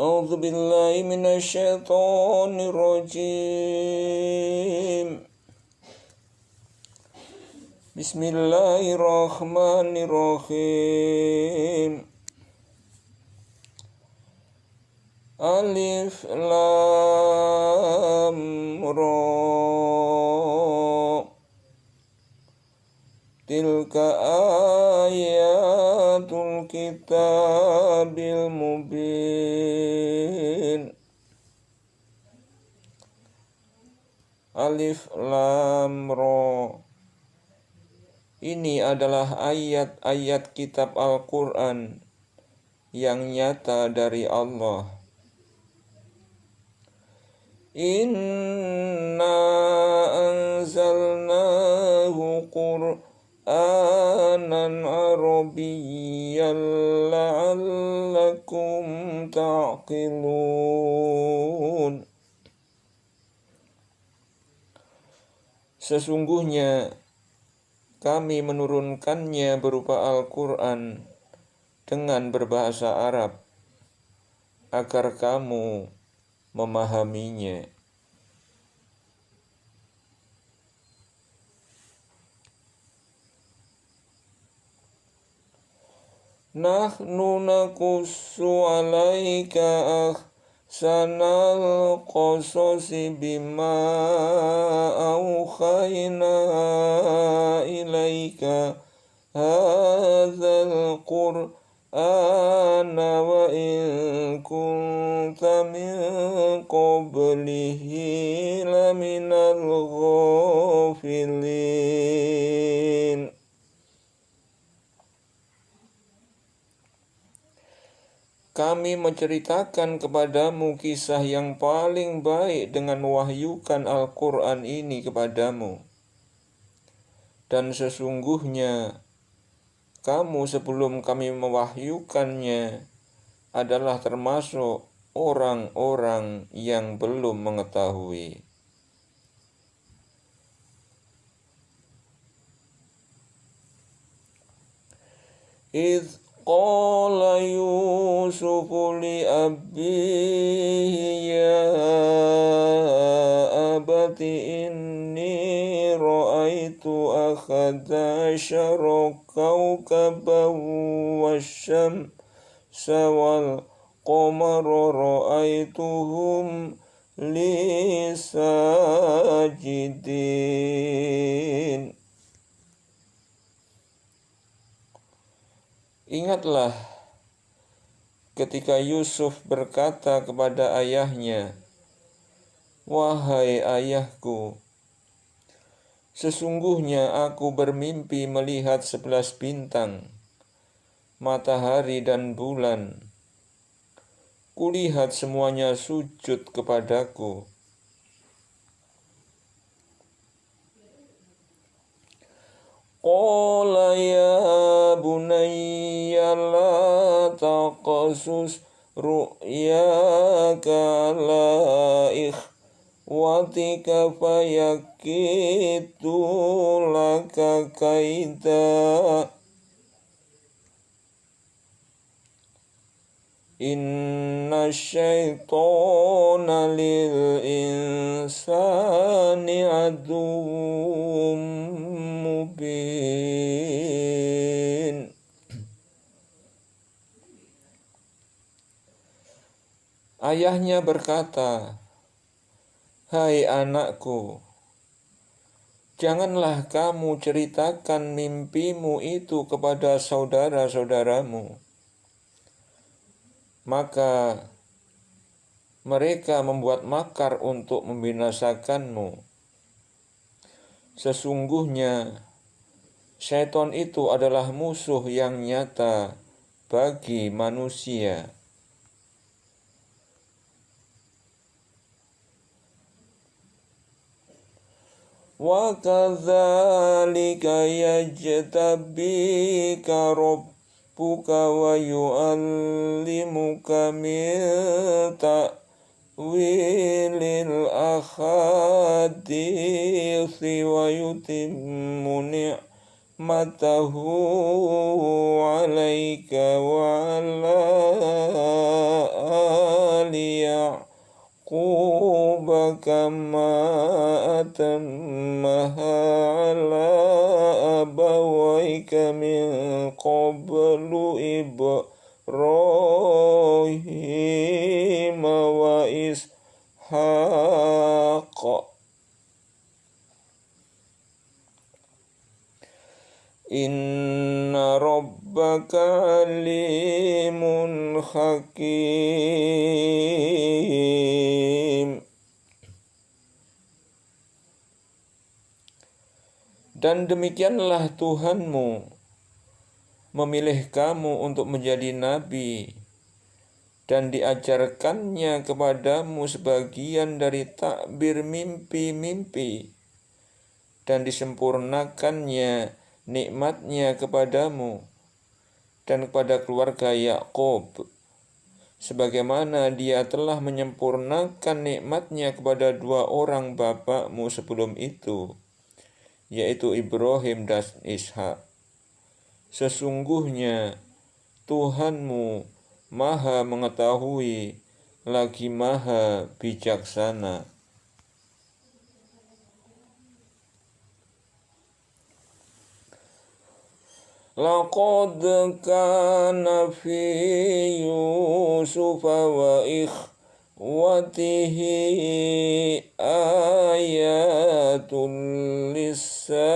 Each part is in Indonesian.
أعوذ بالله من الشيطان الرجيم. بسم الله الرحمن الرحيم. ألف لام را تلك آيات الكتاب المبين. Alif Lam Ra. Ini adalah ayat-ayat kitab Al-Quran yang nyata dari Allah. Inna anzalnahu Qur'anan Arabiyyan la'allakum ta'qilun. Sesungguhnya kami menurunkannya berupa Al-Quran dengan berbahasa Arab agar kamu memahaminya. Nahnu naqussu 'alaika ahsanal qasasi bima awhayna ilaika hadzal Qur'ana wa in kunta min qablihi laminal ghafilin. Kami menceritakan kepadamu kisah yang paling baik dengan mewahyukan Al-Quran ini kepadamu. Dan sesungguhnya kamu sebelum kami mewahyukannya adalah termasuk orang-orang yang belum mengetahui. Idz qala Yusufu li abihi ya abati inni ra'aitu akhadha asyara kawkaban wasyamsa wal qamara ra'aituhum li sajidin. Ingatlah ketika Yusuf berkata kepada ayahnya, "Wahai ayahku, sesungguhnya aku bermimpi melihat 11 bintang, matahari dan bulan. Kulihat semuanya sujud kepadaku." Qala ya bunayya la taqasus ru'yaka ala ikhwatika fayakitu laka kaida. Inna syaitana lil insani aduwwum mubin. Ayahnya berkata, "Hai anakku, janganlah kamu ceritakan mimpimu itu kepada saudara-saudaramu. Maka mereka membuat makar untuk membinasakanmu. Sesungguhnya syaitan itu adalah musuh yang nyata bagi manusia." Wa kadzalika yajtabika rabbuka wa yu'allimuka min ta'wilil ahadits wa yutimmu alaika wa ala ali Ya'qub kama atammaha ala abawaika min qablu Ibrahim wa Ishaq inna rabbaka alimun hakim. Dan demikianlah Tuhanmu memilih kamu untuk menjadi nabi dan diajarkannya kepadamu sebagian dari takbir mimpi-mimpi dan disempurnakannya nikmatnya kepadamu dan kepada keluarga Yakub sebagaimana dia telah menyempurnakan nikmatnya kepada dua orang bapakmu sebelum itu, yaitu Ibrahim dan Ishak. Sesungguhnya Tuhanmu Maha mengetahui lagi Maha bijaksana. Laqad kana fi Yusuf wa ikhwatihi ayatul lisailin.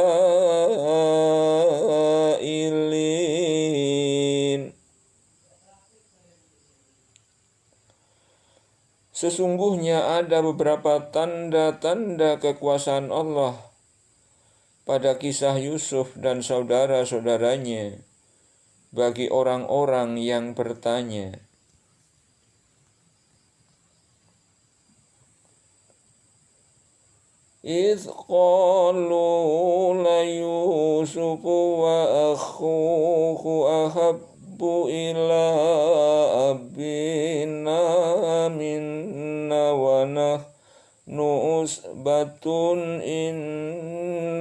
Sesungguhnya ada beberapa tanda-tanda kekuasaan Allah pada kisah Yusuf dan saudara-saudaranya bagi orang-orang yang bertanya. إذ قالوا ليوسف وأخوه أحب إلى أبينا منا ونحن عصبة إن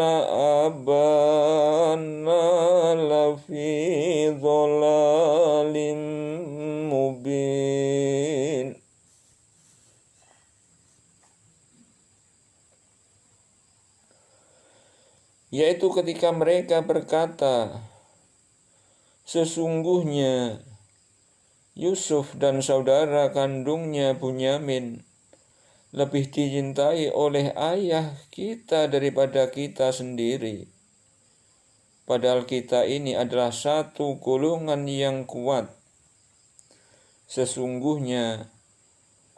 أبانا لفي ضلال مبين. Yaitu ketika mereka berkata, sesungguhnya Yusuf dan saudara kandungnya Bunyamin lebih dicintai oleh ayah kita daripada kita sendiri. Padahal kita ini adalah satu golongan yang kuat. Sesungguhnya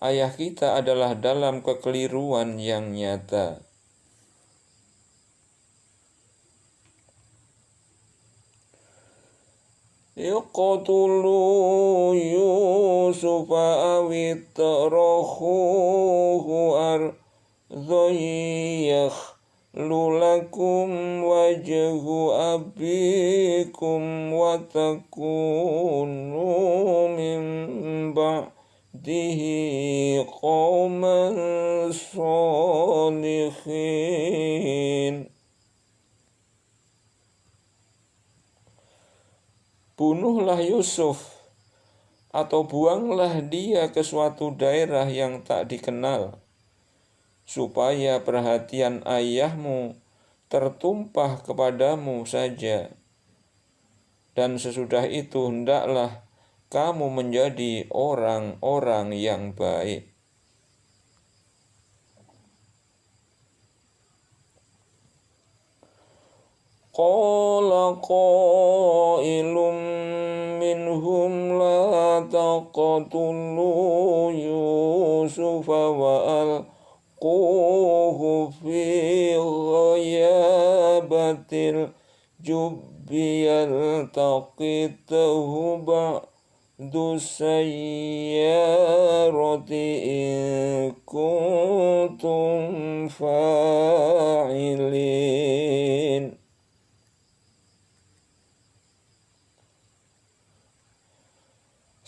ayah kita adalah dalam kekeliruan yang nyata. Iqtulu Yusufa awitrahuhu ardhan yakhlu lakum wajhu abikum wa takunu min ba'dihi qauman shalihin. Bunuhlah Yusuf atau buanglah dia ke suatu daerah yang tak dikenal, supaya perhatian ayahmu tertumpah kepadamu saja. Dan sesudah itu hendaklah kamu menjadi orang-orang yang baik. Qala qailum minhum la taqtulu Yusufa wa alquhu fi ghayabatil jubbi yaltaqitahu ba'du sayyarati in kuntum fa'ilin.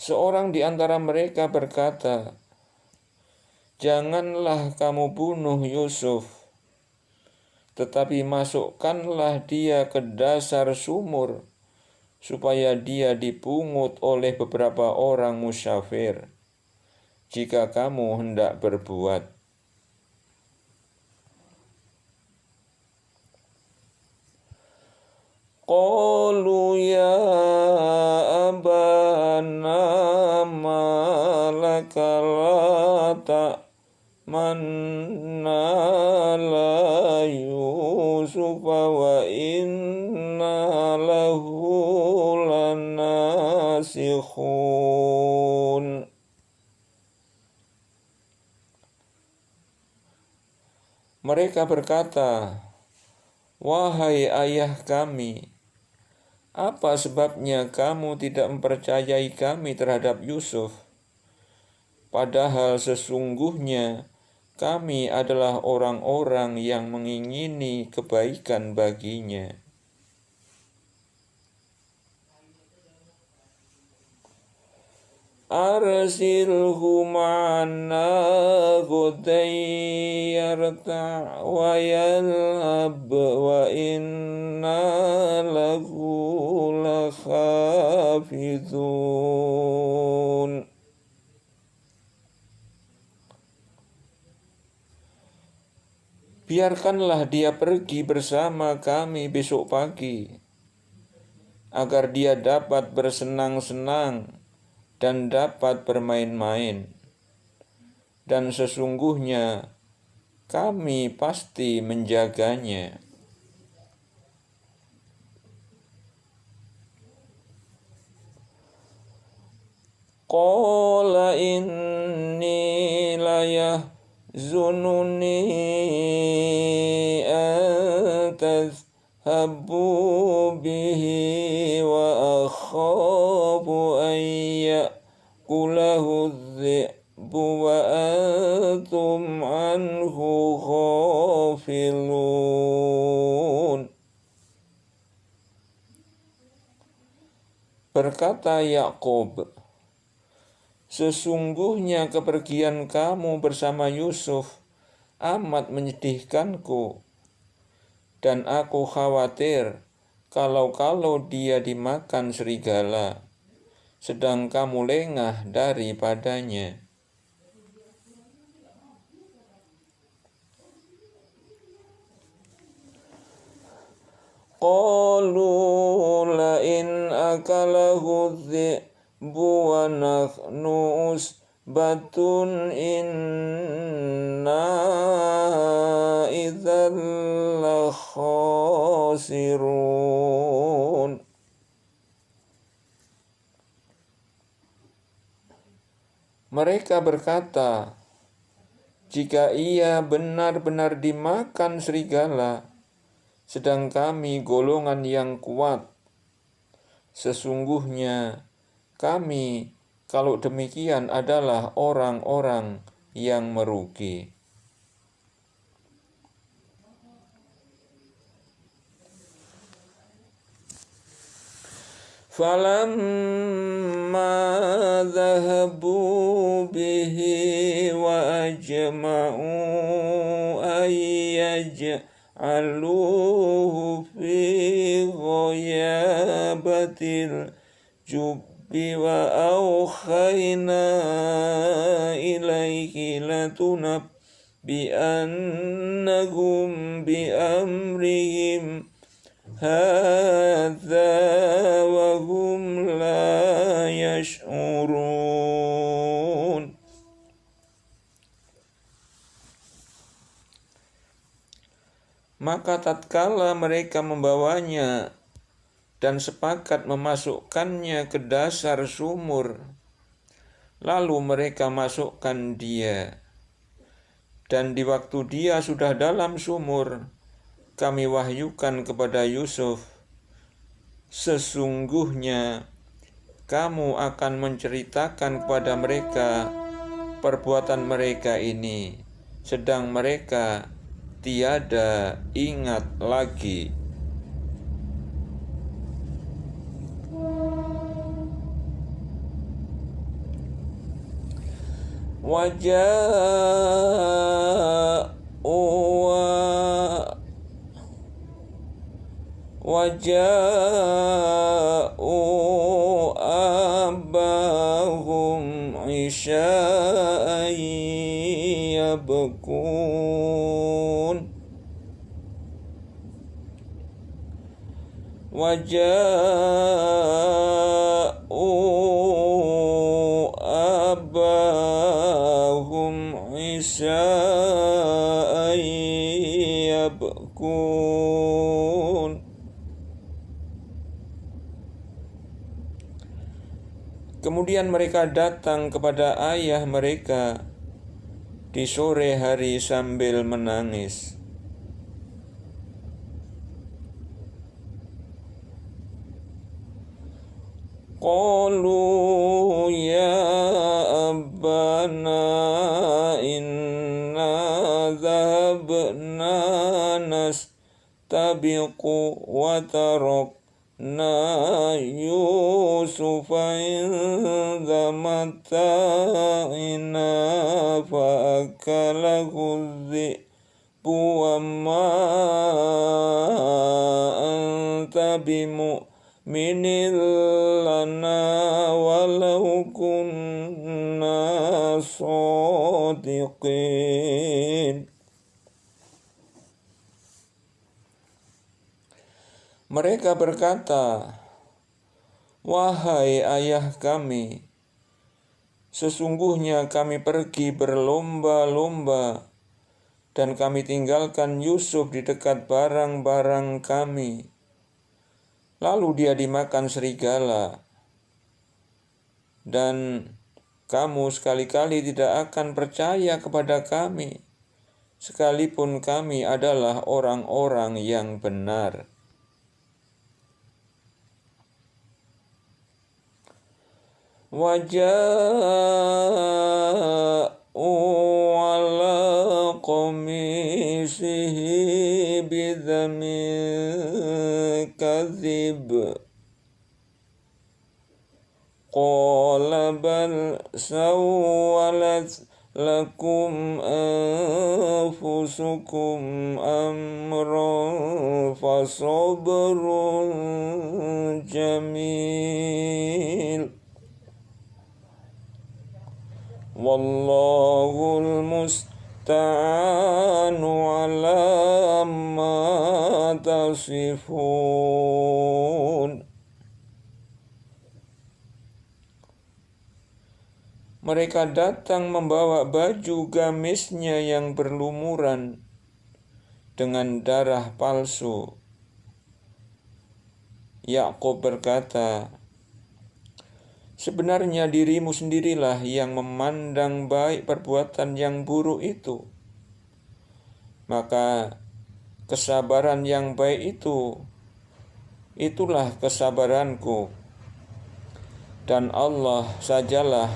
Seorang di antara mereka berkata, janganlah kamu bunuh Yusuf, tetapi masukkanlah dia ke dasar sumur, supaya dia dipungut oleh beberapa orang musyafir, jika kamu hendak berbuat. Qalu ya abana ma laka la ta'manna la Yusufa wa inna lahu lanasikhun. Mereka berkata, wahai ayah kami, apa sebabnya kamu tidak mempercayai kami terhadap Yusuf? Padahal sesungguhnya kami adalah orang-orang yang mengingini kebaikan baginya. Arsilhu ma'ana ghadan yarta' wa yal'ab wa inna lahu lakhafizun. Biarkanlah dia pergi bersama kami besok pagi, agar dia dapat bersenang-senang dan dapat bermain-main. Dan sesungguhnya kami pasti menjaganya. Qala inni layahzununi an tadhhabu bihi wa akhafu an ya'kulahu adh-dhi'bu wa antum anhu ghafilun. Berkata Yakub, sesungguhnya kepergian kamu bersama Yusuf amat menyedihkanku, dan aku khawatir kalau dia dimakan serigala, sedang kamu lengah daripadanya. Qalu la in akalahu dhi'bu wa nahnu usbatun inna idzal la khasirun. Mereka berkata, jika ia benar-benar dimakan serigala, sedang kami golongan yang kuat, sesungguhnya kami kalau demikian adalah orang-orang yang merugi. Falamma dhahabu bihi wa ajma'u aluhu fi ghayabatil jubbi wa awkhayna ilaihi latunabbi'annahum bi amrihim hadza wa hum la yash'urun. Maka tatkala mereka membawanya dan sepakat memasukkannya ke dasar sumur, lalu mereka masukkan dia. Dan di waktu dia sudah dalam sumur, kami wahyukan kepada Yusuf, sesungguhnya kamu akan menceritakan kepada mereka perbuatan mereka ini, sedang mereka tiada ingat lagi. Waja'u وجاءوا أباهم عشاء يبكون Kemudian mereka datang kepada ayah mereka di sore hari sambil menangis. Qalu ya abana inna dhahabna nastabiqu wa tarakna Yusufa inda mata'ina fa akalahu dhi'bu wa ma anta bimu'minin lana walau kunna shadiqin. Mereka berkata, wahai ayah kami, sesungguhnya kami pergi berlomba-lomba dan kami tinggalkan Yusuf di dekat barang-barang kami. Lalu dia dimakan serigala. Dan kamu sekali-kali tidak akan percaya kepada kami, sekalipun kami adalah orang-orang yang benar. وَجَاءُوا عَلَى قَمِيصِهِ بِدَمٍ كَذِبٍ قَالَ بَلْ سَوَّلَتْ لَكُمْ أَنفُسُكُمْ أَمْرًا فَصَبْرٌ جَمِيلٌ Wallahul musta'anu ala ma tasifun. Mereka datang membawa baju gamisnya yang berlumuran dengan darah palsu. Yakub berkata, sebenarnya dirimu sendirilah yang memandang baik perbuatan yang buruk itu. Maka kesabaran yang baik itulah kesabaranku. Dan Allah sajalah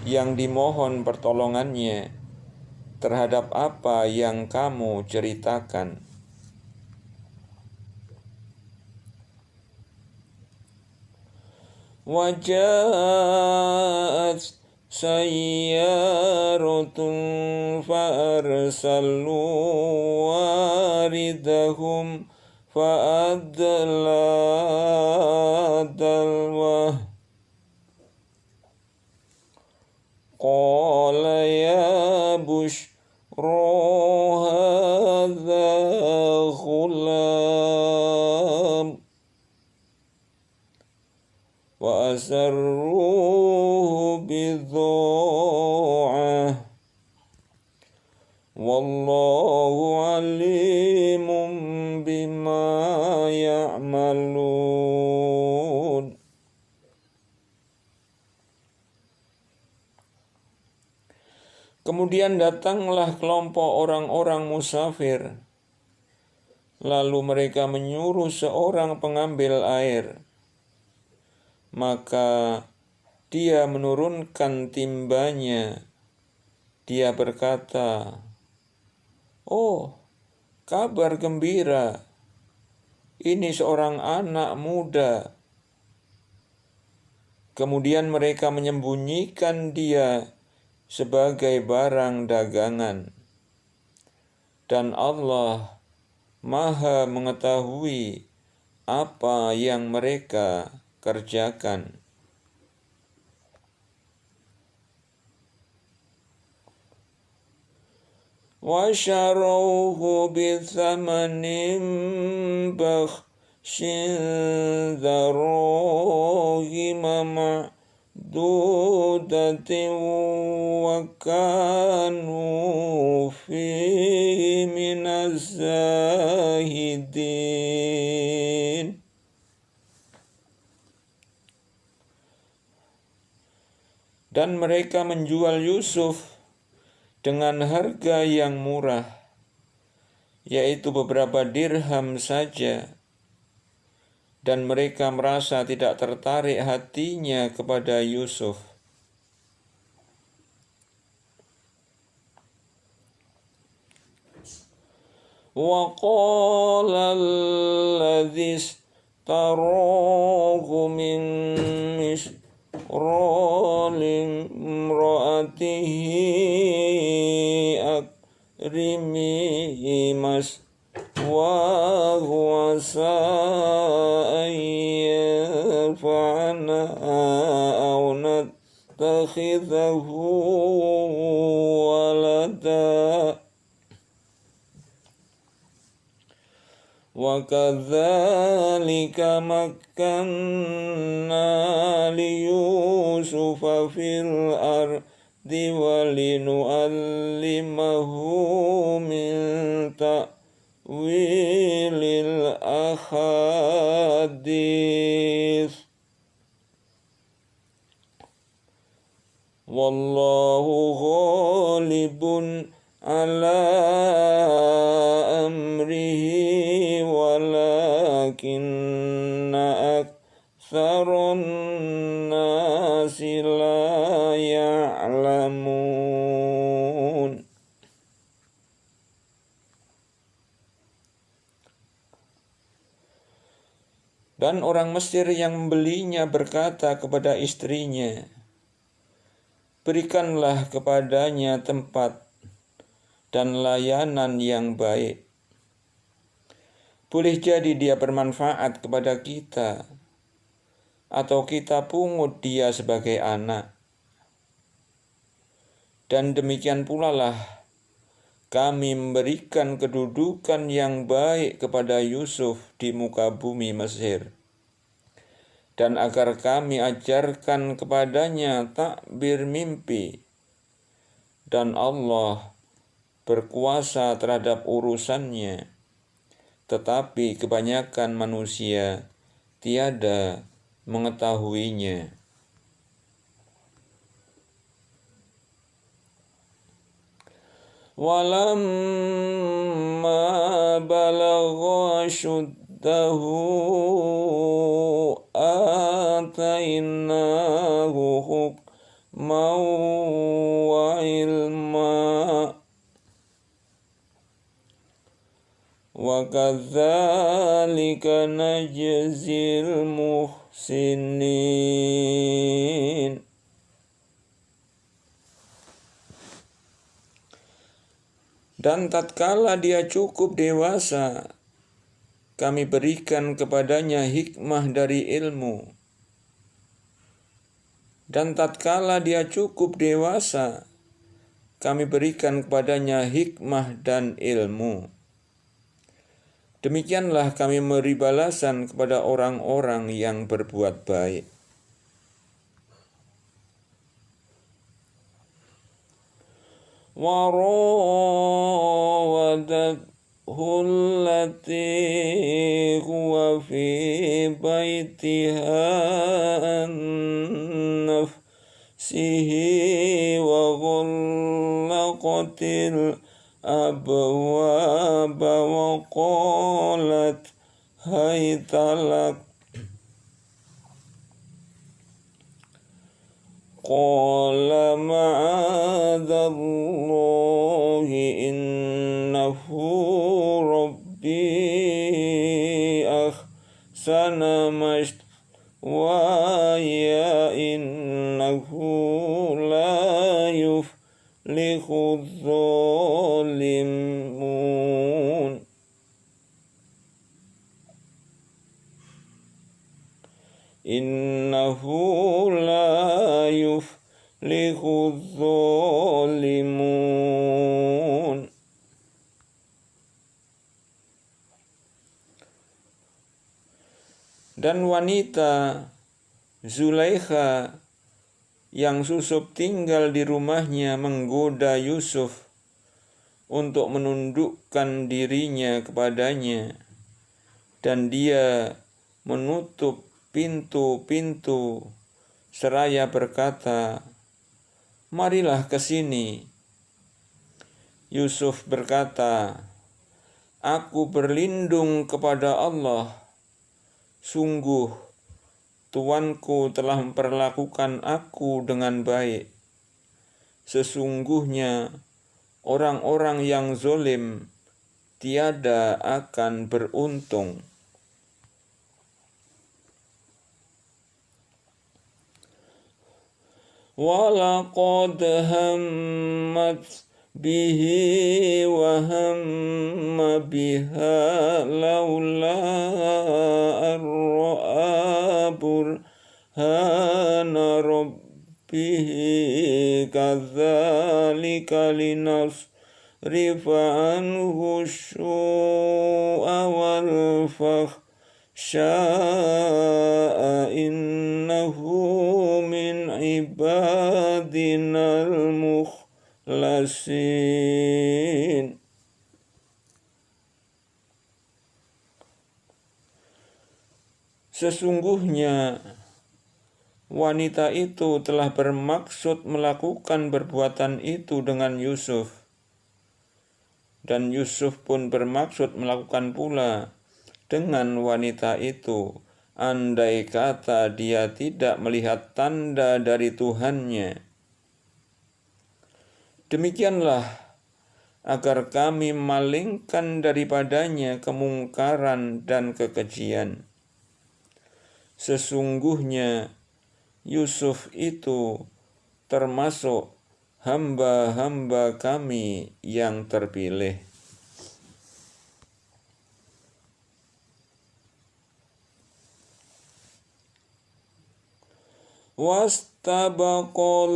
yang dimohon pertolongannya terhadap apa yang kamu ceritakan. وَجَاءَتْ سَيَّارَةٌ فَأَرْسَلُوا وَارِدَهُمْ فَأَدْلَى دَلْوَهُ قَالَ يَا بُشْرَى هَذَا غُلَامٌ وَأَسَرُّوهُ بِضَاعَةً وَاللَّهُ عَلِيمٌ بِمَا يَعْمَلُونَ. Kemudian datanglah kelompok orang-orang musafir. Lalu mereka menyuruh seorang pengambil air. Maka dia menurunkan timbanya. Dia berkata, oh, kabar gembira. Ini seorang anak muda. Kemudian mereka menyembunyikan dia sebagai barang dagangan. Dan Allah Maha mengetahui apa yang mereka kerjakan. Wa syarawhu bithamanin bakhshin dharahima ma'dudatin wa kanu fihi minaz zahidin. Dan mereka menjual Yusuf dengan harga yang murah, yaitu beberapa dirham saja, dan mereka merasa tidak tertarik hatinya kepada Yusuf. Wa qala alladhi ishtarahu min misralim imra'atihi akrimi maswahu asa an yanfa'ana aw nattakhidhahu walada. Wa kadzalika makkanna li Yusufa fil ardi wa linu'allimahu min ta'wilil ahadits. Wallahu ghalibun ala amrihi walakinna aktsaran nasi la ya'lamun. Dan orang Mesir yang membelinya berkata kepada istrinya, berikanlah kepadanya tempat dan layanan yang baik. Boleh jadi dia bermanfaat kepada kita, atau kita pungut dia sebagai anak. Dan demikian pula lah kami memberikan kedudukan yang baik kepada Yusuf di muka bumi Mesir. Dan agar kami ajarkan kepadanya takbir mimpi. Dan Allah berkuasa terhadap urusannya. Tetapi kebanyakan manusia tiada mengetahuinya. Walamma balagha ashuddahu atainahu hukman wa ilma wa kadzalika najzil muhsinin. Dan tatkala dia cukup dewasa, kami berikan kepadanya hikmah dari ilmu. Dan tatkala dia cukup dewasa, kami berikan kepadanya hikmah dan ilmu. Demikianlah kami memberi balasan kepada orang-orang yang berbuat baik. وراودته التي هو في بيتها عن نفسه وغلقت الأبواب وقالت هيت لك قال معاذ الله إنه ربي أحسن مثواي إنه لا يفلح الظالمون. innahu la yuflihudz zalimun. Dan wanita Zulaikha yang Yusuf tinggal di rumahnya menggoda Yusuf untuk menundukkan dirinya kepadanya, dan dia menutup pintu-pintu seraya berkata, "Marilah ke sini." Yusuf berkata, "Aku berlindung kepada Allah. Sungguh, Tuanku telah memperlakukan aku dengan baik. Sesungguhnya, orang-orang yang zalim tiada akan beruntung." Walaqad hammat bihi wa hamma biha laula ar-ra'a burhana rabbihi kadzalika linasrifa anhu syu'a wal fakhsya'a innahu min ibadinal mukhlasin. Sesungguhnya wanita itu telah bermaksud melakukan perbuatan itu dengan Yusuf, dan Yusuf pun bermaksud melakukan pula dengan wanita itu, andai kata dia tidak melihat tanda dari Tuhannya. Demikianlah agar kami malingkan daripadanya kemungkaran dan kekejian. Sesungguhnya Yusuf itu termasuk hamba-hamba kami yang terpilih. Wastabaqal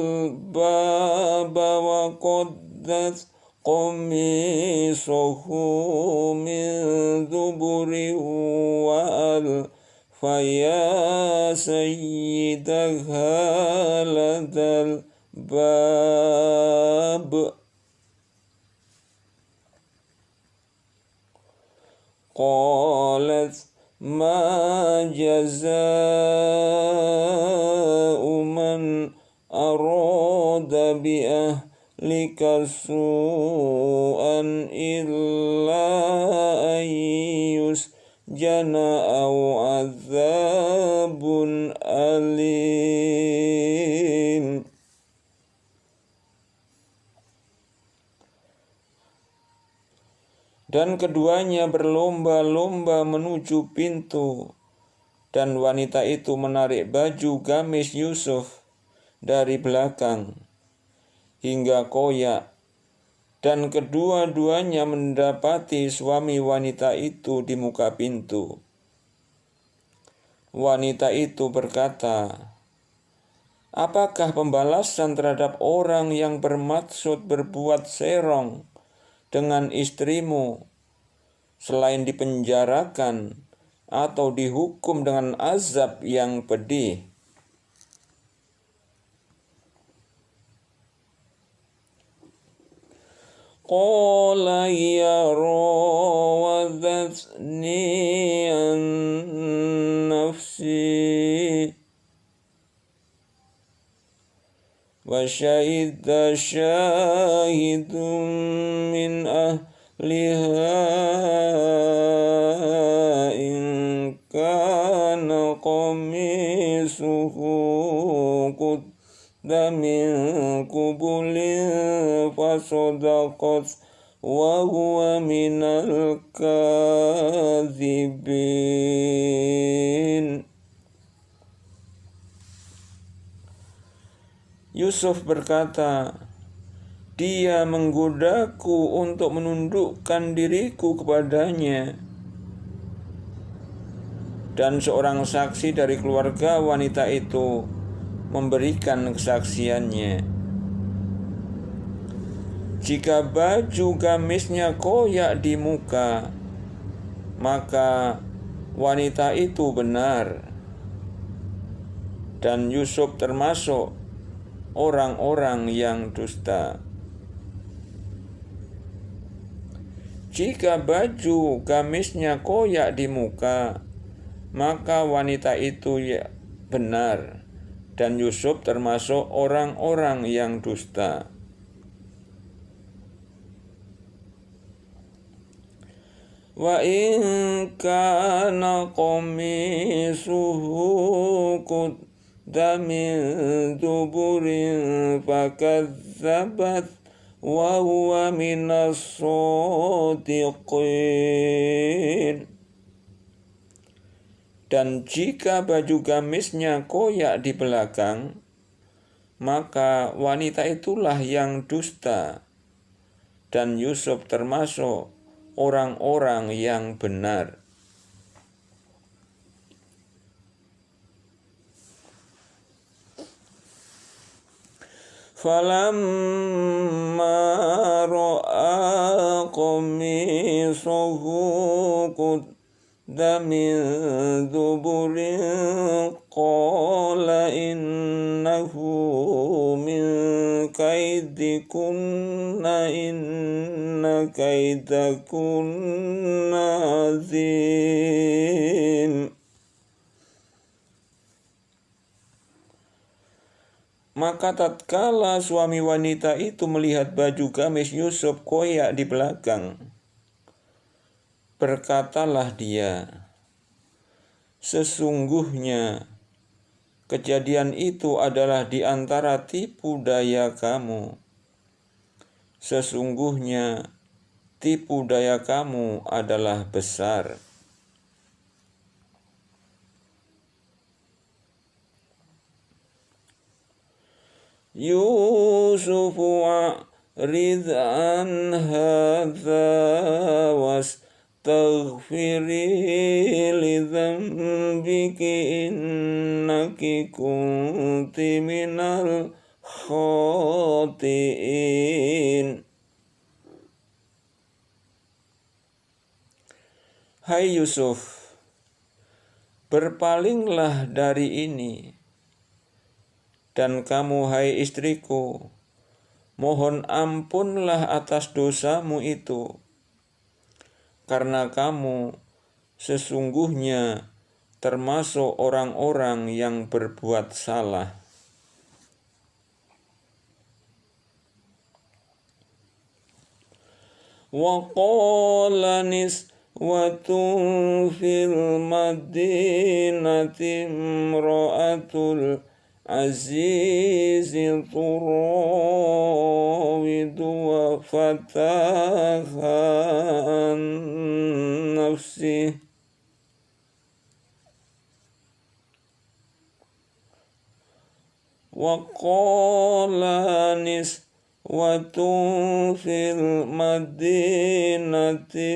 baba wa qaddat qamisuhu min duburi wa alfaya sayyidaha ladal bab. Qalat ma jaza'u man arada bi ahlika su'an illa an yusjana aw adzabun alim. Dan keduanya berlomba-lomba menuju pintu, dan wanita itu menarik baju gamis Yusuf dari belakang hingga koyak, dan kedua-duanya mendapati suami wanita itu di muka pintu. Wanita itu berkata, "Apakah pembalasan terhadap orang yang bermaksud berbuat serong dengan istrimu selain dipenjarakan atau dihukum dengan azab yang pedih?" Qala ya rawadatni an nafsi wa syahida syahidun min ahliha in kana qamisuhu qudda min qubulin fasadaqat wa huwa minal kadzibin. Yusuf berkata, "Dia menggodaku untuk menundukkan diriku kepadanya. Dan seorang saksi dari keluarga wanita itu memberikan kesaksiannya. Jika baju gamisnya koyak di muka, maka wanita itu benar, dan Yusuf termasuk orang-orang yang dusta. Jika baju gamisnya koyak di muka, maka wanita itu benar, dan Yusuf termasuk orang-orang yang dusta. Wa in kana qamisuhu qudda min duburin fakazzabat wa huwa minas shadiqin. Dan jika baju gamisnya koyak di belakang, maka wanita itulah yang dusta, dan Yusuf termasuk orang-orang yang benar. Falamma ra'a qamisahu qudda min duburin qala innahu min kaidikunna inna kaidakunna azim. Maka tatkala suami wanita itu melihat baju gamis Yusuf koyak di belakang, berkatalah dia, sesungguhnya kejadian itu adalah di antara tipu daya kamu. Sesungguhnya tipu daya kamu adalah besar. Yusufu a'rid an hadza wastaghfiri li dzambiki innaki kunti minal khatiin. Hai Yusuf, berpalinglah dari ini. Dan kamu, hai istriku, mohon ampunlah atas dosamu itu, karena kamu sesungguhnya termasuk orang-orang yang berbuat salah. Wa qala niswatun fil madinati imra'atul azizi turawidu wa fataha nafsi. Wa qala niswatun fil madinati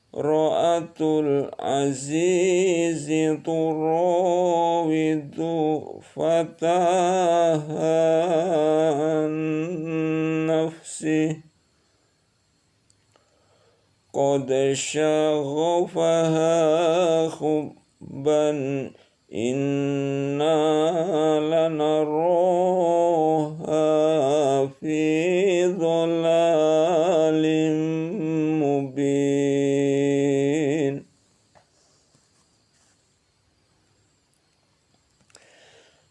ra'atul azizi turawidu fatahan nafsi qad syaghafaha hubban inna lanaraha fi dhalalim mubin.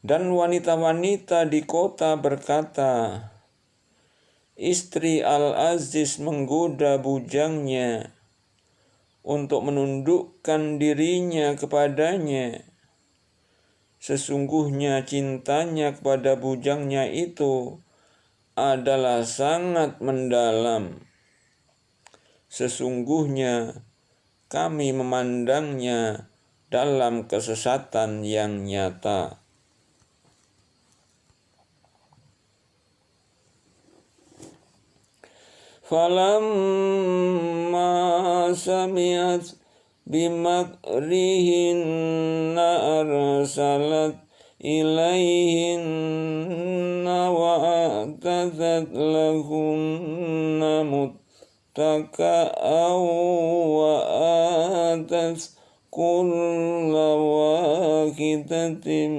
Dan wanita-wanita di kota berkata, istri Al-Aziz menggoda bujangnya untuk menundukkan dirinya kepadanya. Sesungguhnya cintanya kepada bujangnya itu adalah sangat mendalam. Sesungguhnya kami memandangnya dalam kesesatan yang nyata. Falamma sami'at bimakrihinna arsalat ilaihinna wa a'tadat lahunna muttaka'aw wa atat kulla wahidatin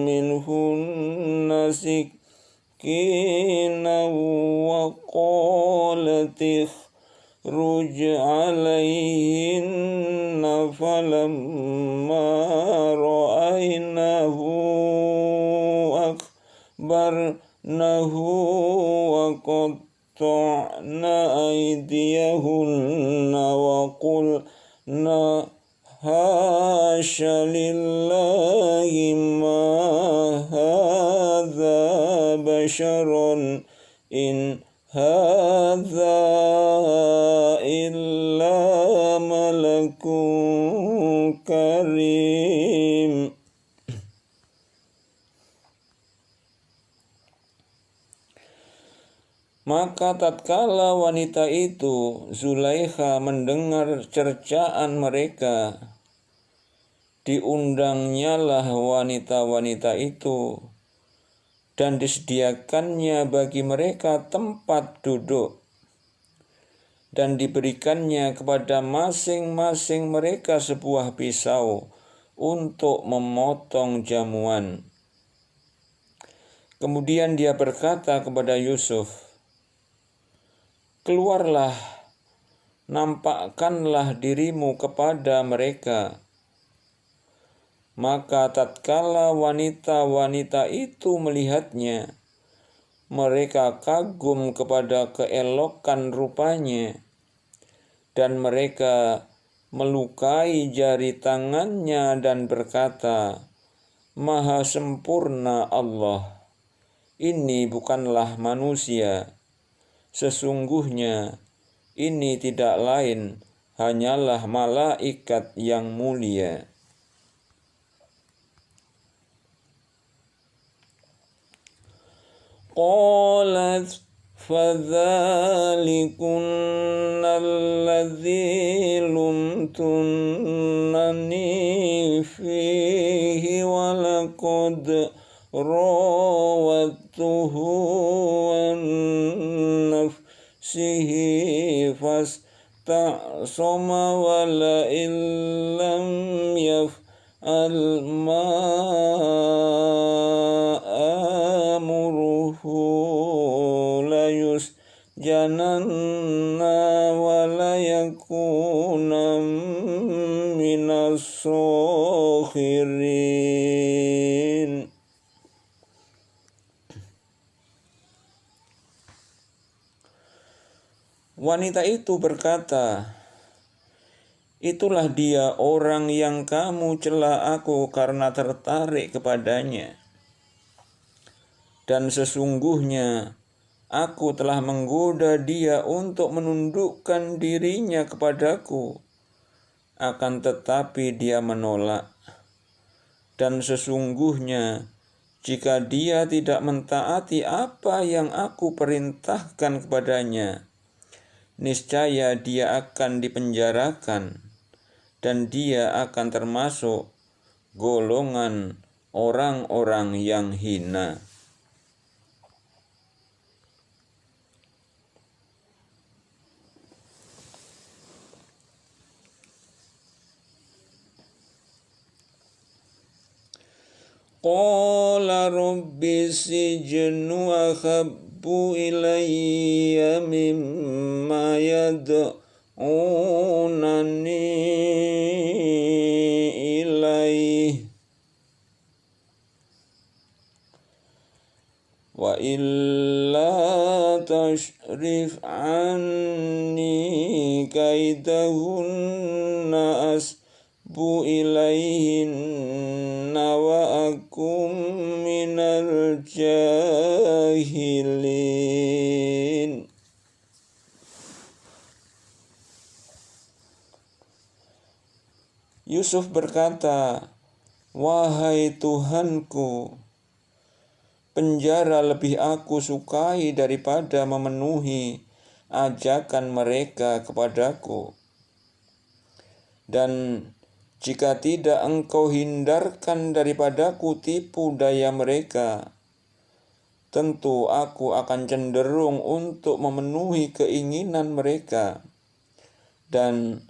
minhunna sikina wa qalat ikhruj alaihinna falamma ra'aynahu akbarnahu wa qatta'na aydiyahunna wa qulna hasya lillahi ma hadza basharan in hadza illa malakun karim. Maka tatkala wanita itu, Zulaikha, mendengar cercaan mereka, diundangnyalah wanita-wanita itu dan disediakannya bagi mereka tempat duduk dan diberikannya kepada masing-masing mereka sebuah pisau untuk memotong jamuan. Kemudian dia berkata kepada Yusuf, "Keluarlah, nampakkanlah dirimu kepada mereka." Maka tatkala wanita-wanita itu melihatnya, mereka kagum kepada keelokan rupanya, dan mereka melukai jari tangannya dan berkata, "Maha sempurna Allah, ini bukanlah manusia. Sesungguhnya ini tidak lain hanyalah malaikat yang mulia." Qalat fadhalikunna alladhi lumtunnani fihi walaqad rawattuhu an nafsihi fastasama wala illam yaf'al ma jananna wala yakuna minas sakhirin. Wanita itu berkata, "Itulah dia orang yang kamu cela aku karena tertarik kepadanya. Dan sesungguhnya aku telah menggoda dia untuk menundukkan dirinya kepadaku. Akan tetapi dia menolak. Dan sesungguhnya jika dia tidak mentaati apa yang aku perintahkan kepadanya, niscaya dia akan dipenjarakan dan dia akan termasuk golongan orang-orang yang hina." Qala rabbi sijnu ahabbu ilayya mimma yad'unani ilayhi wa illa tashrif anni kaidahunna asbu ilayhinna wa akum minal jahilin. Yusuf berkata, "Wahai Tuhanku, penjara lebih aku sukai daripada memenuhi ajakan mereka kepadaku. Dan jika tidak engkau hindarkan daripadaku tipu daya mereka, tentu aku akan cenderung untuk memenuhi keinginan mereka. Dan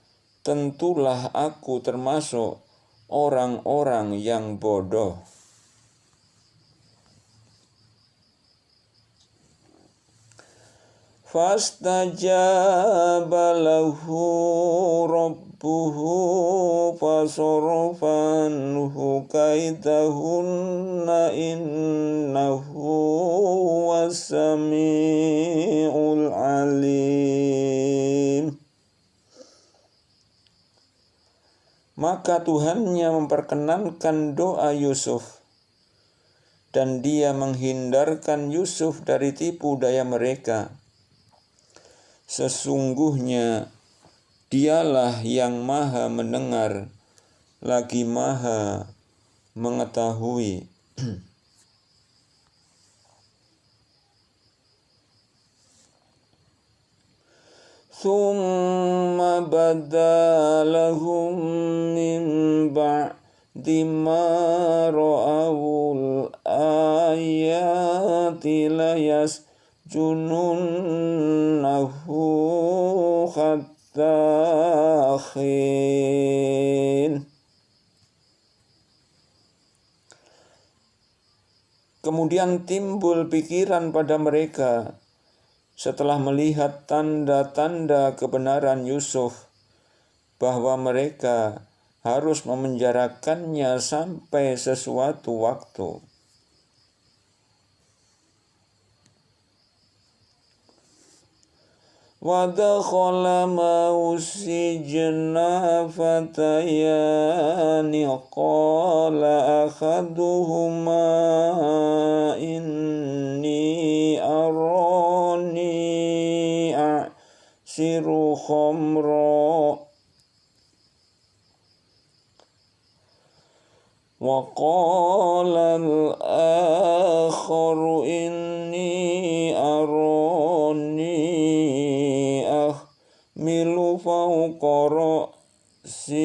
tentulah aku termasuk orang-orang yang bodoh. Fastajaba lahu rabbuhu fasarafanhu kaidahunna innahu was-sami'ul alim. Maka Tuhannya memperkenankan doa Yusuf, dan Dia menghindarkan Yusuf dari tipu daya mereka. Sesungguhnya Dialah yang Maha mendengar, lagi Maha mengetahui. Thumma bada lahum min ba'di ma ra'awul ayati layasjununnahu hatta hin. Kemudian timbul pikiran pada mereka setelah melihat tanda-tanda kebenaran Yusuf, bahwa mereka harus memenjarakannya sampai sesuatu waktu. Wa dakhala ma'ahu sijna fatayani qala akhaduhuma inni arani a'siru khamra wa qala al-akharu inni arani ahmilu fawqa ra'si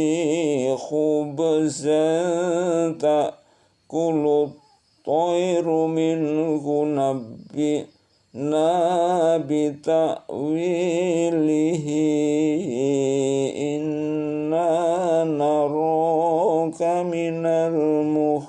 khubzan ta'kulu at-tayru minhu nabbi'na bita'wilihi inna naraka minal muhsinin.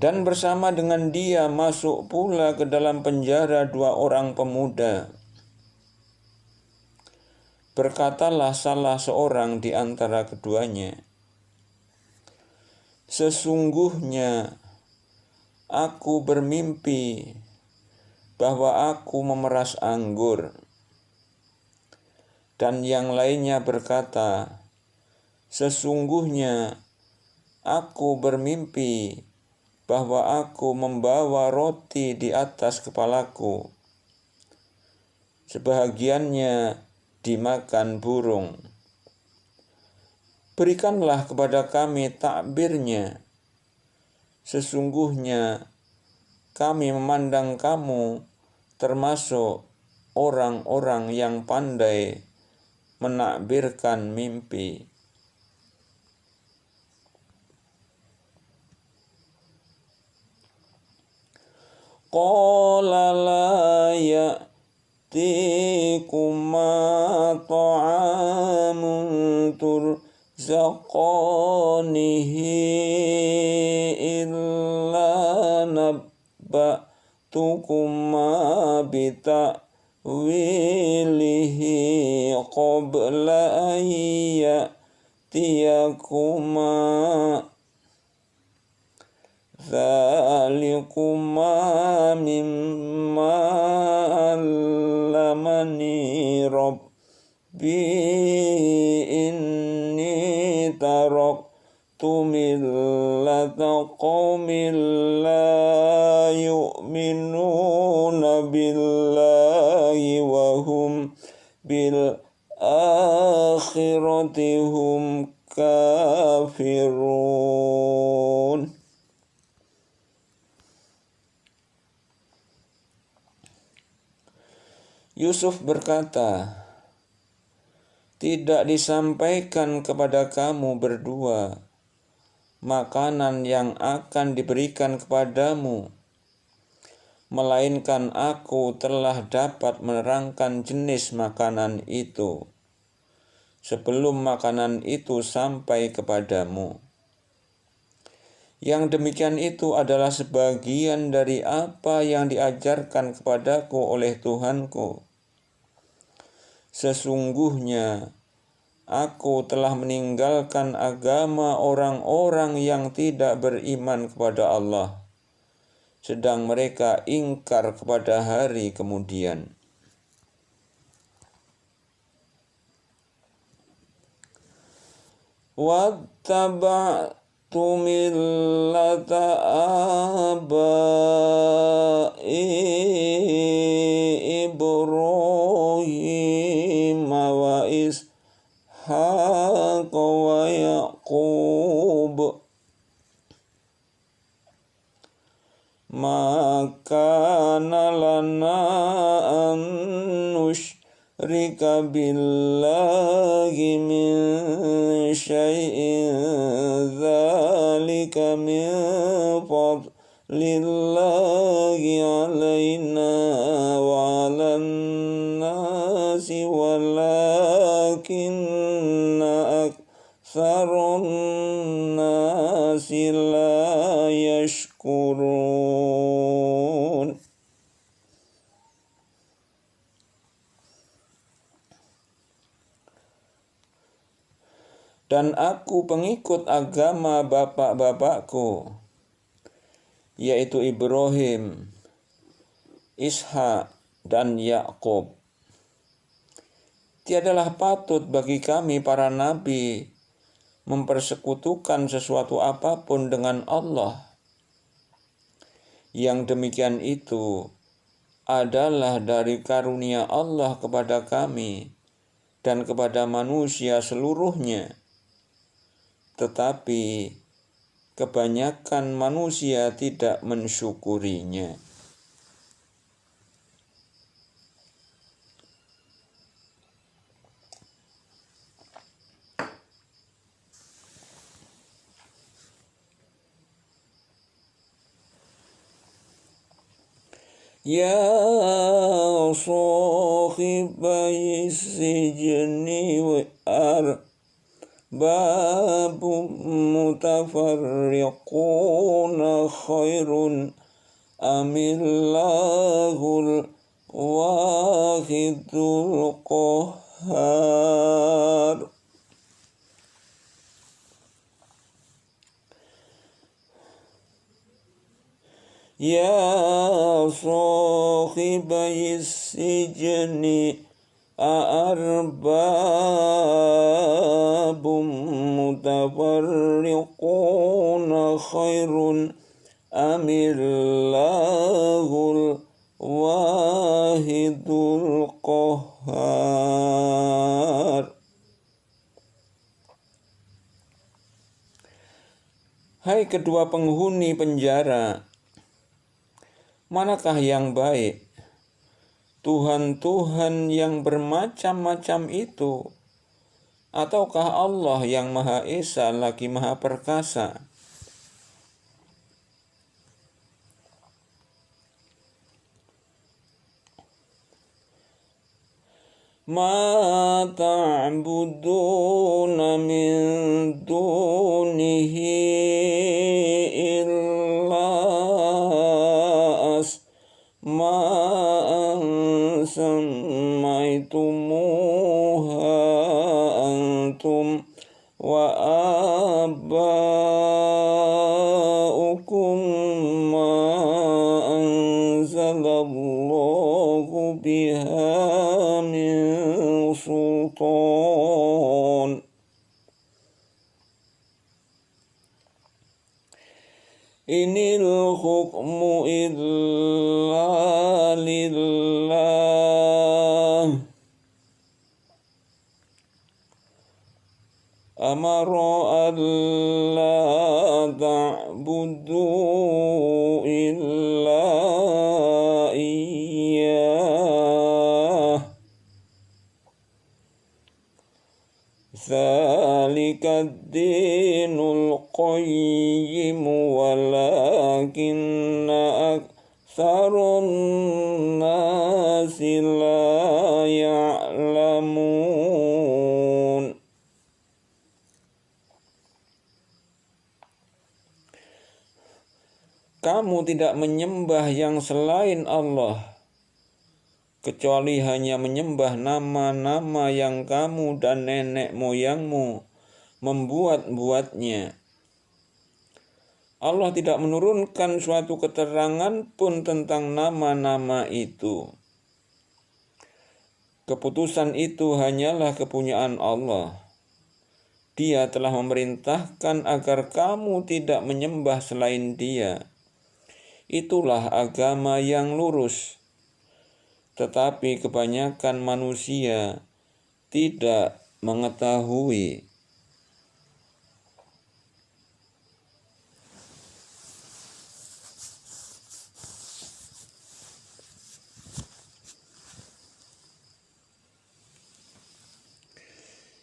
Dan bersama dengan dia masuk pula ke dalam penjara 2 orang pemuda. Berkatalah salah seorang di antara keduanya, sesungguhnya aku bermimpi bahwa aku memeras anggur. Dan yang lainnya berkata, sesungguhnya aku bermimpi bahwa aku membawa roti di atas kepalaku, sebahagiannya dimakan burung. Berikanlah kepada kami takbirnya, sesungguhnya kami memandang kamu termasuk orang-orang yang pandai menakbirkan mimpi. Qala la ya'tikuma ta'amun turzaqanihi illa nabba'tukuma bita'wilihi qabla an ya'tiyakuma Zalikuma mimma allamani rabbi inni taraktu millata qaumin la yu'minuna billahi wa hum bil akhirati hum kafirun. Yusuf berkata, "Tidak disampaikan kepada kamu berdua makanan yang akan diberikan kepadamu, melainkan aku telah dapat menerangkan jenis makanan itu sebelum makanan itu sampai kepadamu. Yang demikian itu adalah sebagian dari apa yang diajarkan kepadaku oleh Tuhanku. Sesungguhnya aku telah meninggalkan agama orang-orang yang tidak beriman kepada Allah, sedang mereka ingkar kepada hari kemudian." "Wattaba'tu millata abai Ibrahim wa Ishaq wa Yaqub ma kana lana an nusyrika billahi min syai'in dzalika min fadlillahi alaina wa 'alan nasi walakinna aktsaran nasi la yashkurun." Dan aku pengikut agama bapak-bapakku, yaitu Ibrahim, Ishak, dan Yakub. Tiadalah patut bagi kami para nabi mempersekutukan sesuatu apapun dengan Allah. Yang demikian itu adalah dari karunia Allah kepada kami dan kepada manusia seluruhnya. Tetapi kebanyakan manusia tidak mensyukurinya. Ya sahibai sijni arbabun mutafarriquna khairun amillahul wahidul qahhar. Ya sahibai sijni arbabun mutafarriquna khairun amillahul wahidul qahhar. Hai kedua penghuni penjara, manakah yang baik? Tuhan-Tuhan yang bermacam-macam itu, ataukah Allah yang Maha Esa lagi Maha Perkasa? Ma ta'buduna min dunihi illa asma'an sammaitumuha antum wa aba'ukum ma anzalallahu biha min sultan. Inil hukmu illa lillah amara alla ta'budu illa iyyah dzalika ad-dinul qayyim walakinna aktsarun nasi la ya'lamun. Kamu tidak menyembah yang selain Allah, kecuali hanya menyembah nama-nama yang kamu dan nenek moyangmu membuat-buatnya. Allah tidak menurunkan suatu keterangan pun tentang nama-nama itu. Keputusan itu hanyalah kepunyaan Allah. Dia telah memerintahkan agar kamu tidak menyembah selain Dia. Itulah agama yang lurus. Tetapi kebanyakan manusia tidak mengetahui.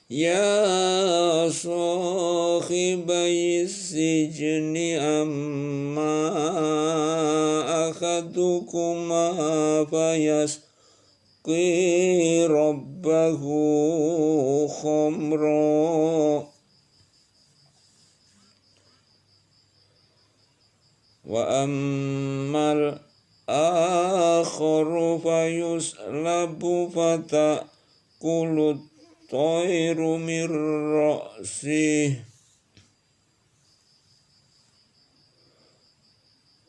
Ya sahibai sijni amma akhadukuma fayasqi rabbahu khamra wa ammal akharu fayuslabu fatakulut Tairu mir ra'sih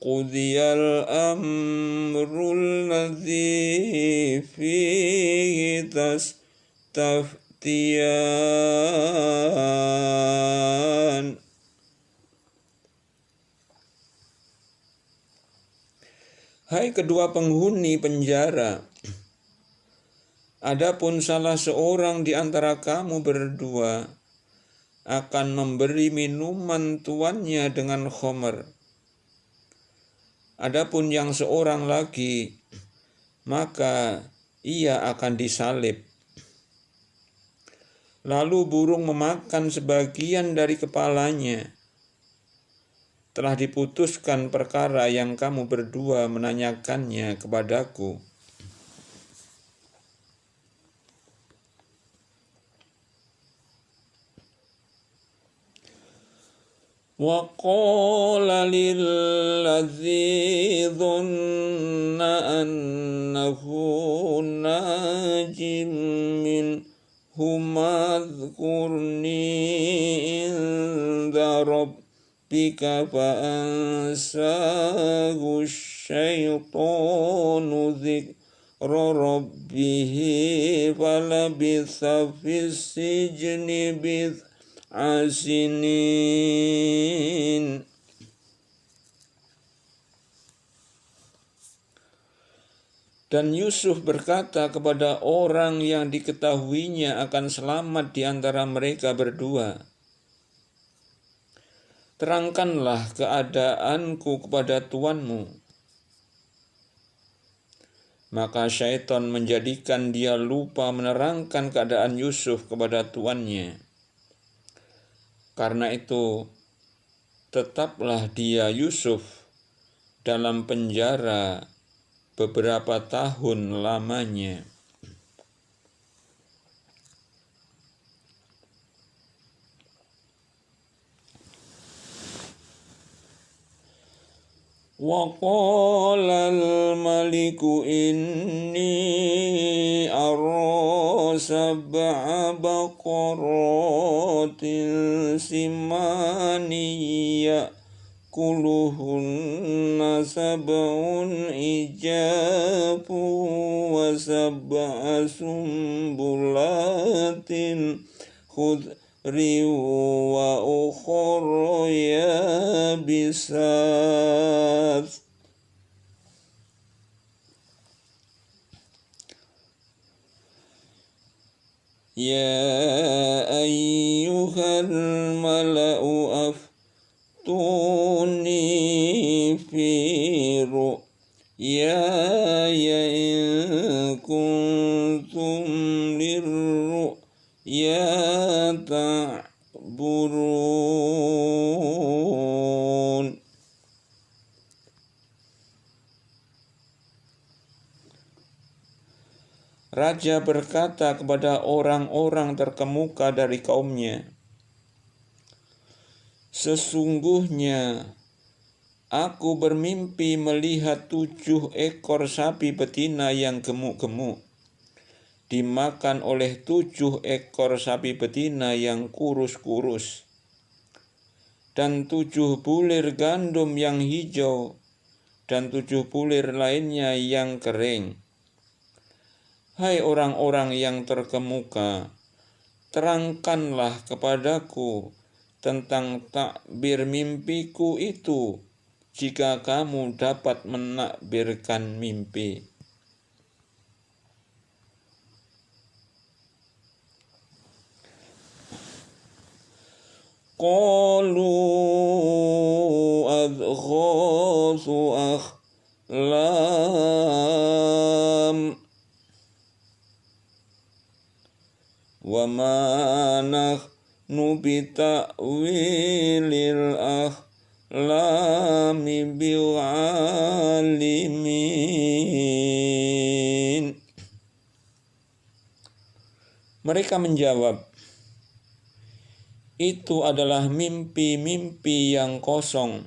Qudiyal amrul ladzi fihi tastaftiyan. Hai kedua penghuni penjara, adapun salah seorang di antara kamu berdua akan memberi minuman tuannya dengan khamr. Adapun yang seorang lagi, maka ia akan disalib. Lalu burung memakan sebagian dari kepalanya. Telah diputuskan perkara yang kamu berdua menanyakannya kepadaku. Wa qala lilladzi dhanna annahu najim minhuma adhkurni inda rabbika fa ansahu syaitanu dzikra rabbihi falabitha fis sijni asinin. Dan Yusuf berkata kepada orang yang diketahuinya akan selamat di antara mereka berdua, terangkanlah keadaanku kepada tuanmu. Maka syaitan menjadikan dia lupa menerangkan keadaan Yusuf kepada tuannya. Karena itu, tetaplah dia Yusuf dalam penjara beberapa tahun lamanya. Wa qala al-maliku inni ara sab'a baqaratin simaniya kuluhunna sab'un ijabu wa sab'a sumbulatin khudri wa ukhra yabisat. Ya ayyuhal mala'u aftuni fi ru'yaya in kuntum lirru'ya Raja berkata kepada orang-orang terkemuka dari kaumnya, "Sesungguhnya aku bermimpi melihat 7 ekor sapi betina yang gemuk-gemuk dimakan oleh 7 ekor sapi betina yang kurus-kurus, dan 7 bulir gandum yang hijau, dan 7 bulir lainnya yang kering. Hai orang-orang yang terkemuka, terangkanlah kepadaku tentang takbir mimpiku itu, jika kamu dapat menakbirkan mimpi." Qalu adghasu ahlam wa ma nahnu bita'wilil ahlami bi'alimin. Mereka menjawab, "Itu adalah mimpi-mimpi yang kosong,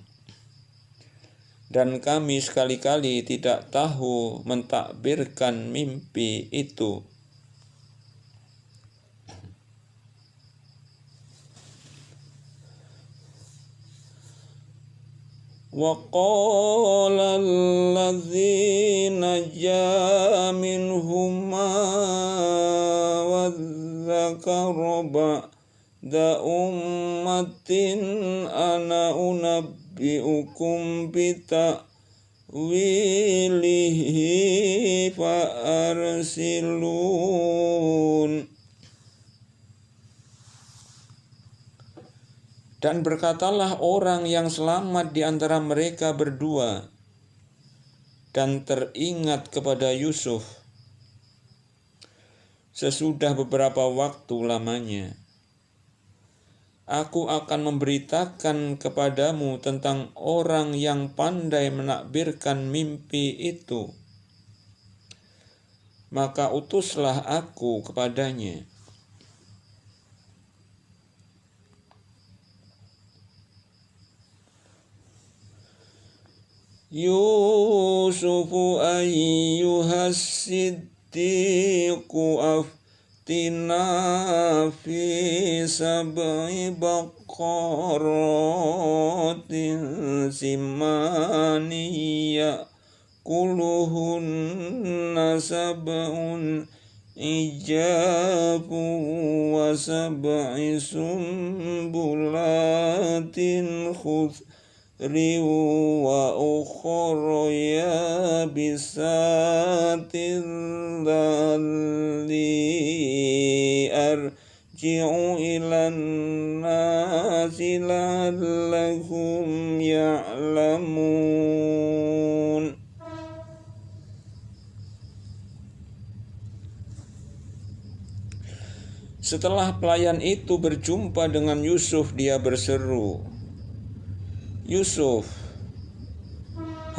dan kami sekali-kali tidak tahu mentakbirkan mimpi itu." Wa qala allazi najaa minhuma wa dzakara ba'da ummatin ana unabbi'ukum bita'wilihi fa arsilun. Dan berkatalah orang yang selamat di antara mereka berdua dan teringat kepada Yusuf sesudah beberapa waktu lamanya, "Aku akan memberitakan kepadamu tentang orang yang pandai menakbirkan mimpi itu." Maka utuslah aku kepadanya. "Yusufu ayyuhas siddiqu aftina fi sab'i baqaratin simaniya kuluhunna sab'un ijabu wa sab'i sumbulatin wa ukhra yabisatin dhalli arji'u ilan nasi la'allahum ya'lamun." Setelah pelayan itu berjumpa dengan Yusuf, dia berseru, "Yusuf,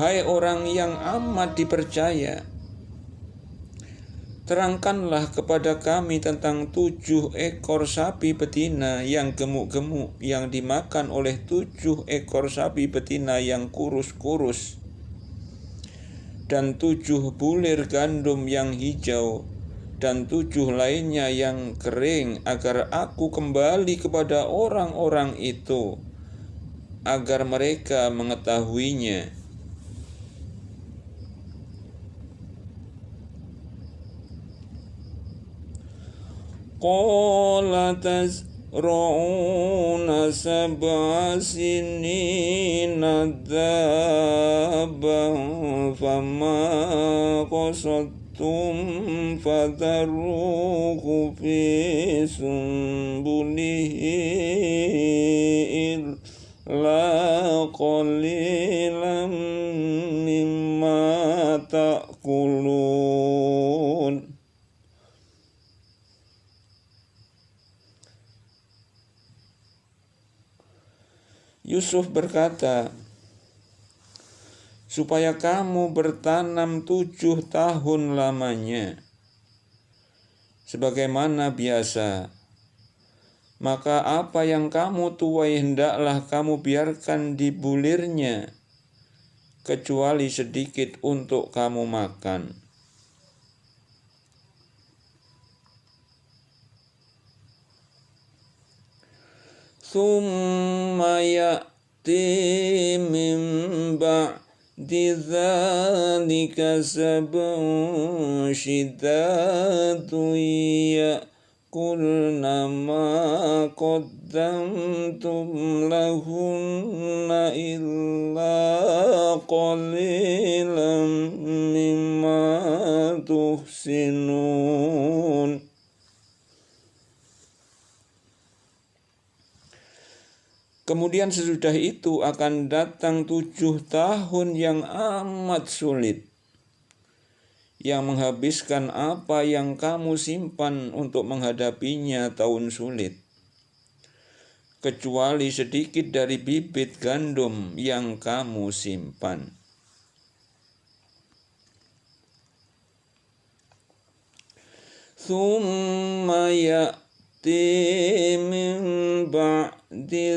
hai orang yang amat dipercaya, terangkanlah kepada kami tentang 7 ekor sapi betina yang gemuk-gemuk yang dimakan oleh 7 ekor sapi betina yang kurus-kurus, dan 7 bulir gandum yang hijau, dan 7 lainnya yang kering, agar aku kembali kepada orang-orang itu, agar mereka mengetahuinya." Qala tazra'una sab'a sinina daban fama qasadtum fadharuhu fi sumbulihi la qalilan mimma ta'kulun. Yusuf berkata, "Supaya kamu bertanam 7 tahun lamanya, sebagaimana biasa. Maka apa yang kamu tuai hendaklah kamu biarkan di bulirnya, kecuali sedikit untuk kamu makan. Tsumma ya'ti min ba'di dzalika sab'un shiddatun ya'kulna ma qaddamtum lahunna illa qalilan mimma tuhsinun. Kemudian sesudah itu akan datang 7 tahun yang amat sulit, yang menghabiskan apa yang kamu simpan untuk menghadapinya tahun sulit, kecuali sedikit dari bibit gandum yang kamu simpan. Tsumma ya'ti min ba'di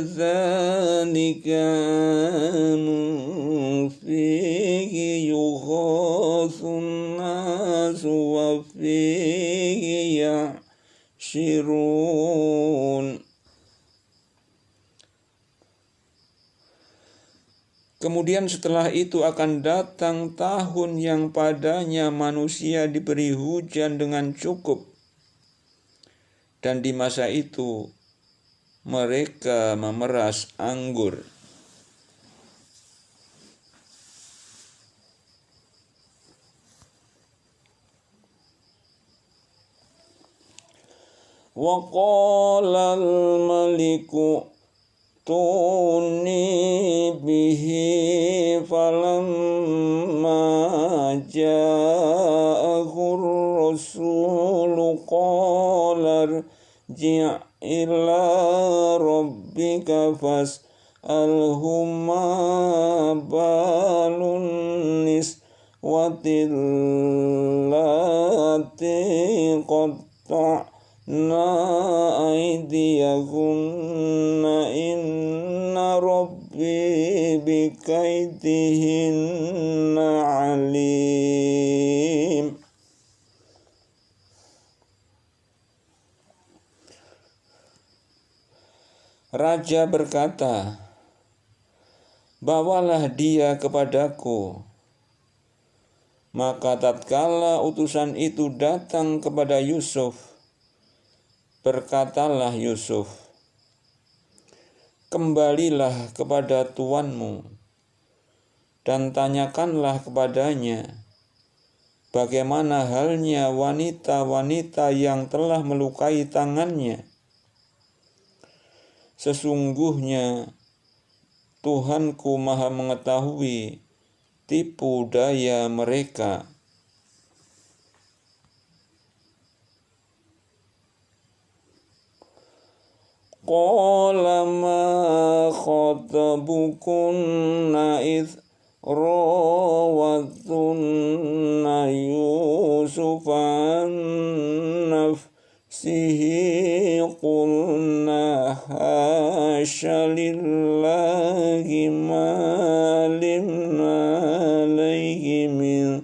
dzalika fihi yughathun nasu wa fihi ya'shirun. Kemudian setelah itu akan datang tahun yang padanya manusia diberi hujan dengan cukup, dan di masa itu mereka memeras anggur. Wa qala al-maliku tuni bihi falamma ja'ahu ar-rasulu qala irji' ila rabbika fas'alhu ma balun niswatil lati qatta'na aydiyahunna inna rabbi bikaidihinna alim. Raja berkata, bawalah dia kepadaku. Maka tatkala utusan itu datang kepada Yusuf, berkatalah Yusuf, kembalilah kepada tuanmu dan tanyakanlah kepadanya bagaimana halnya wanita-wanita yang telah melukai tangannya. Sesungguhnya Tuhanku Maha mengetahui tipu daya mereka. Qala ma khatabukunna idh rawatunna Yusufa an nafsihi qulna hasya lillahi ma alimna alayhi min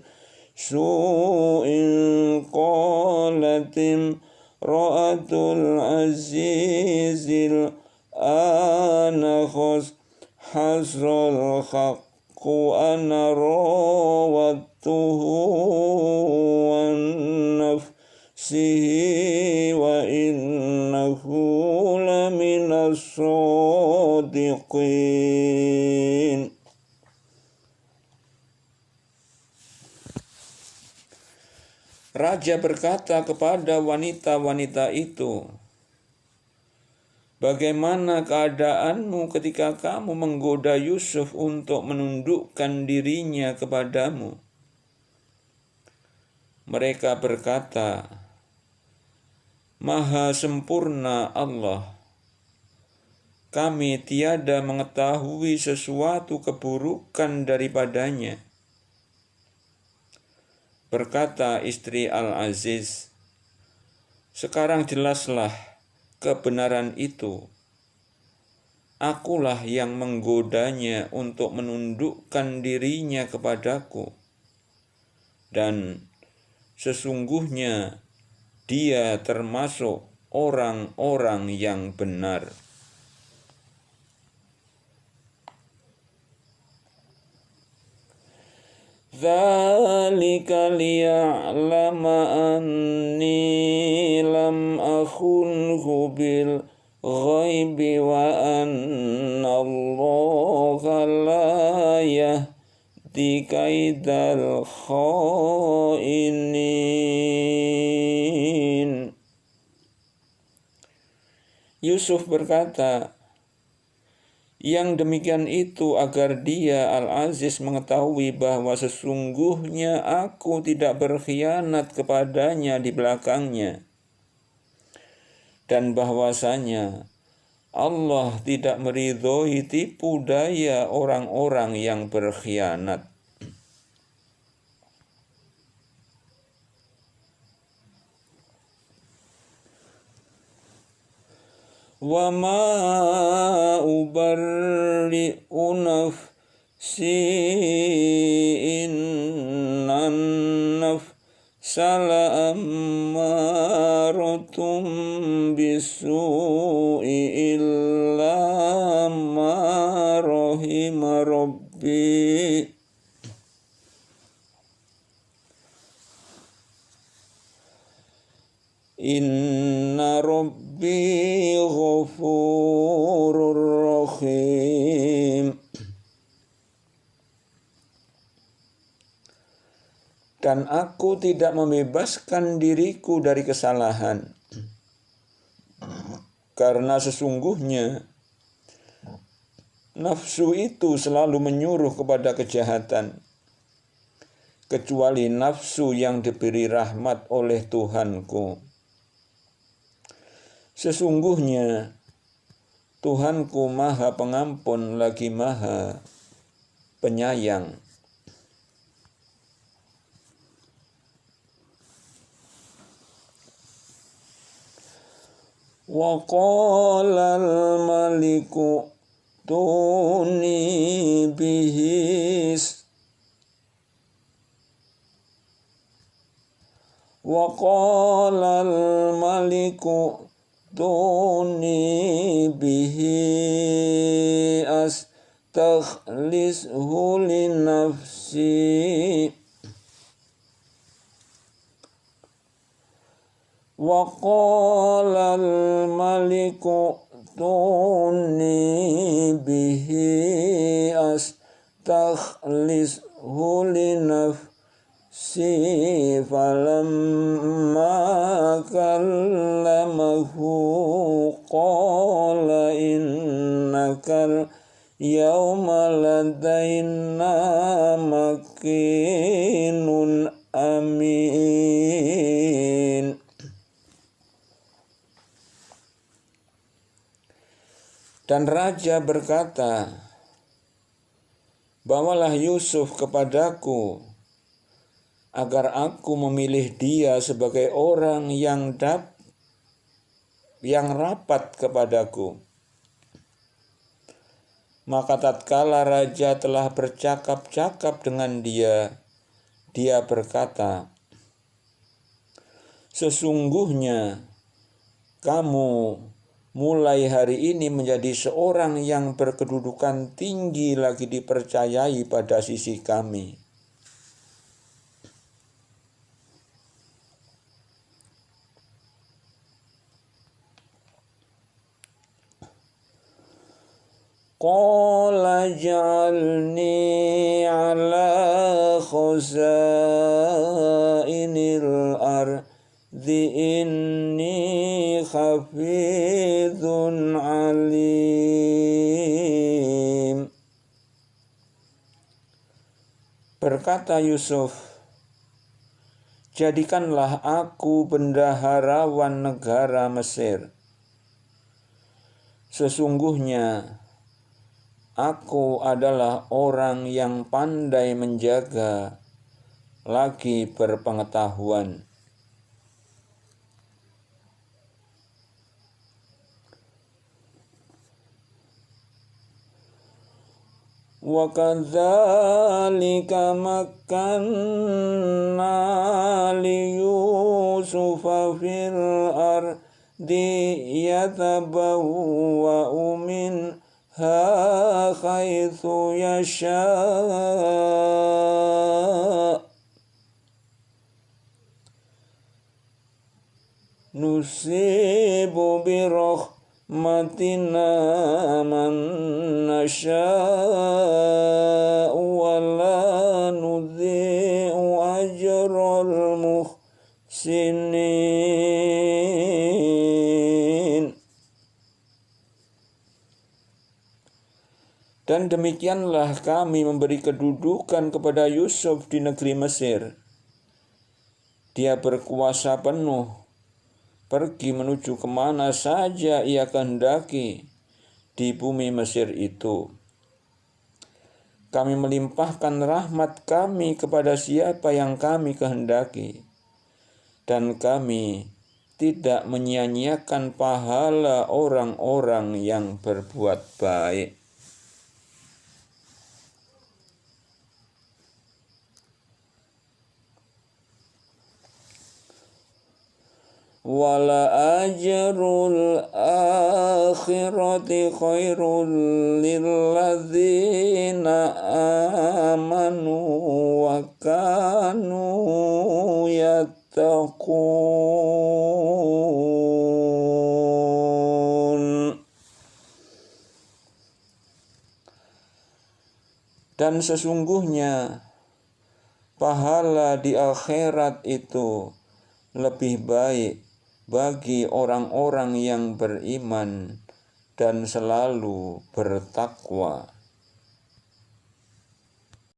su'in qalatim ra'atul azizil ana hasral haqqu ana rawattuhu an nafsihi wa innahu laminas shadiqin. Raja berkata kepada wanita-wanita itu, bagaimana keadaanmu ketika kamu menggoda Yusuf untuk menundukkan dirinya kepadamu? Mereka berkata, Maha sempurna Allah, kami tiada mengetahui sesuatu keburukan daripadanya. Berkata istri Al-Aziz, Sekarang jelaslah kebenaran itu. Akulah yang menggodanya untuk menundukkan dirinya kepadaku. Dan sesungguhnya dia termasuk orang-orang yang benar. Dzalika liya'lama anni lam akhunhu bil ghaibi wa anna Allaha la yahdi kaidal khainin. Yusuf berkata, yang demikian itu agar dia Al-Aziz mengetahui bahwa sesungguhnya aku tidak berkhianat kepadanya di belakangnya, dan bahwasanya Allah tidak meridhoi tipu daya orang-orang yang berkhianat. Wa ma ubarri'u nafsi innan nafsa la'ammaratun bisu'i illa ma rahima rabbi. Inna rabbi ghafurur rahim. Dan aku tidak membebaskan diriku dari kesalahan, karena sesungguhnya nafsu itu selalu menyuruh kepada kejahatan, kecuali nafsu yang diberi rahmat oleh Tuhanku. Sesungguhnya Tuhanku Maha Pengampun lagi Maha Penyayang. Wa qala al-maliku tuni bihis. Wa qala al-maliku tuni bihi astakhlishu li nafsi. Wa qala al-maliku tuni bihi astakhlishu li nafsi. Falamma kallamahu qala innakal yawma ladaina makinun amin. Dan raja berkata, bawalah Yusuf kepadaku, agar aku memilih dia sebagai orang yang rapat kepadaku. Maka tatkala raja telah bercakap-cakap dengan dia, dia berkata, sesungguhnya kamu mulai hari ini menjadi seorang yang berkedudukan tinggi lagi dipercayai pada sisi kami. Qala ja'alni ala khazainil ardi inni hafidhun alim. Berkata Yusuf, jadikanlah aku bendaharawan negara Mesir. Sesungguhnya aku adalah orang yang pandai menjaga, lagi berpengetahuan. wa kadzalika makkanna li Yusufa fil ardi yatabawwa'u minha haitsu yasha' nusibu bi rahmatina man nasha'u wa la nudhi'u ajral muhsinin. Dan demikianlah kami memberi kedudukan kepada Yusuf di negeri Mesir. Dia berkuasa penuh, pergi menuju kemana saja ia kehendaki di bumi Mesir itu. Kami melimpahkan rahmat kami kepada siapa yang kami kehendaki, dan kami tidak menyia-nyiakan pahala orang-orang yang berbuat baik. Wala ajrul akhirati khairul lilladzina amanu wa kanu yattaqun. Dan sesungguhnya pahala di akhirat itu lebih baik bagi orang-orang yang beriman dan selalu bertakwa.